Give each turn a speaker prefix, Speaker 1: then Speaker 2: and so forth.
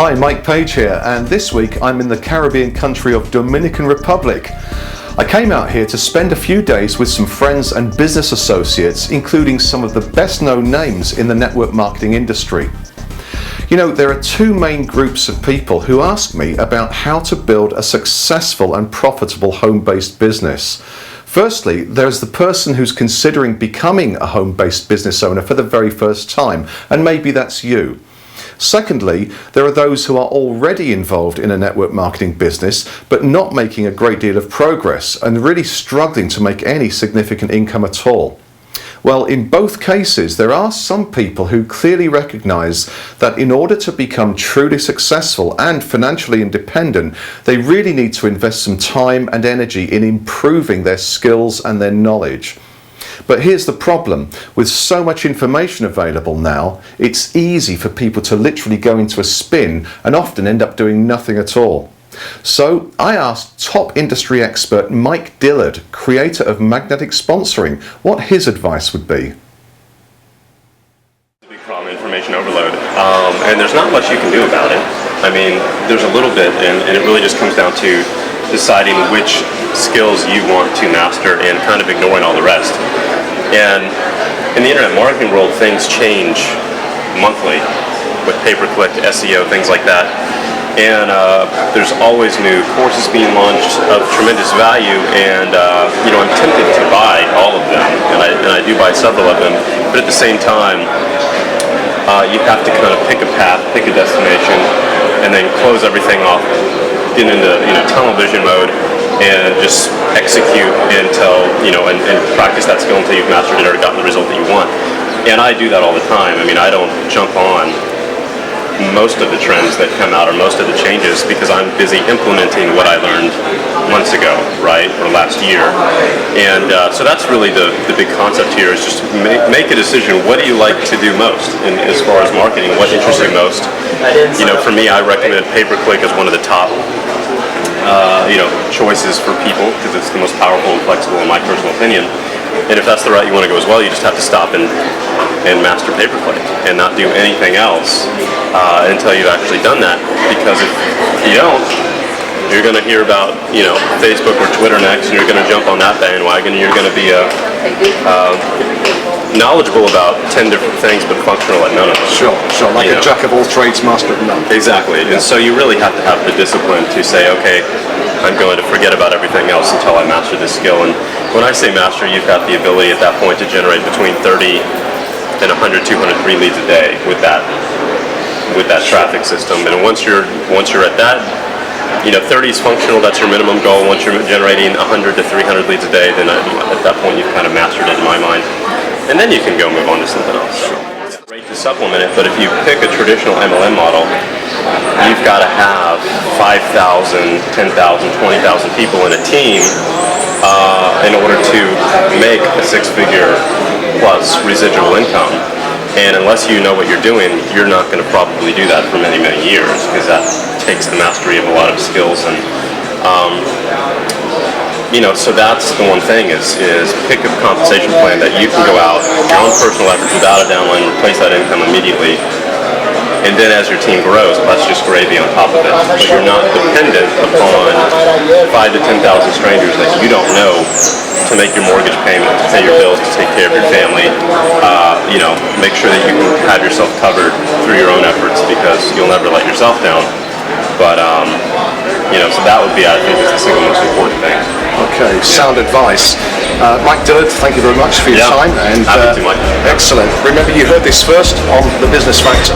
Speaker 1: Hi, Mike Page here, and this week I'm in the Caribbean country of Dominican Republic. I came out here to spend a few days with some friends and business associates, including some of the best known names in the network marketing industry. You know, there are two main groups of people who ask me about how to build a successful and profitable home-based business. Firstly, there's the person who's considering becoming a home-based business owner for the very first time, and maybe that's you. Secondly, there are those who are already involved in a network marketing business but not making a great deal of progress and really struggling to make any significant income at all. Well, in both cases, there are some people who clearly recognize that in order to become truly successful and financially independent, they really need to invest some time and energy in improving their skills and their knowledge. But here's the problem. With so much information available now, it's easy for people to literally go into a spin and often end up doing nothing at all. So I asked top industry expert Mike Dillard, creator of Magnetic Sponsoring, what his advice would be.
Speaker 2: Big problem, information overload, and there's not much you can do about it. I mean, there's a little bit, and it really just comes down to deciding which skills you want to master and kind of ignoring all the rest. And in the internet marketing world, things change monthly with pay-per-click, SEO, things like that. And there's always new courses being launched of tremendous value, and I'm tempted to buy all of them, and I do buy several of them. But at the same time, you have to kind of pick a path, pick a destination, and then close everything off, get into tunnel vision mode, and just execute until and practice that skill until you've mastered it or gotten the result that you want. And I do that all the time. I mean, I don't jump on most of the trends that come out or most of the changes because I'm busy implementing what I learned months ago, right, or last year. And so that's really the big concept here, is just make a decision. What do you like to do most? And as far as marketing, what interests you most? For me, I recommend pay-per-click as one of the top choices for people because it's the most powerful and flexible in my personal opinion. And if that's the route you want to go as well, you just have to stop and master pay-per-click and not do anything else until you've actually done that. Because if you don't, you're going to hear about Facebook or Twitter next, and you're going to jump on that bandwagon, and you're going to be knowledgeable about 10 different things but functional at none of them.
Speaker 1: Sure, like a jack of all trades, master of none.
Speaker 2: Exactly, and so you really have to have the discipline to say, okay, I'm going to forget about everything else until I master this skill. And when I say master, you've got the ability at that point to generate between 30 and 100, 200 free leads a day with that traffic system. And once you're at that, 30 is functional, that's your minimum goal. Once you're generating 100 to 300 leads a day, then at that point you've kind of mastered it in my mind. And then you can go move on to something else. It's great to supplement it, but if you pick a traditional MLM model, you've got to have 5,000, 10,000, 20,000 people in a team in order to make a six-figure plus residual income. And unless you know what you're doing, you're not going to probably do that for many, many years, because that takes the mastery of a lot of skills. And so that's the one thing is pick a compensation plan that you can go out, your own personal efforts without a downline, replace that income immediately. And then as your team grows, that's just gravy on top of it. But you're not dependent upon 5,000 to 10,000 strangers that you don't know to make your mortgage payment, to pay your bills, to take care of your family. Make sure that you can have yourself covered through your own efforts, because you'll never let yourself down. But so that would be, I think, is the single most important thing.
Speaker 1: Okay, sound advice. Mike Dillard, thank you very much for your time. And
Speaker 2: happy to, Mike.
Speaker 1: Excellent. Remember, you heard this first on The Business Factor.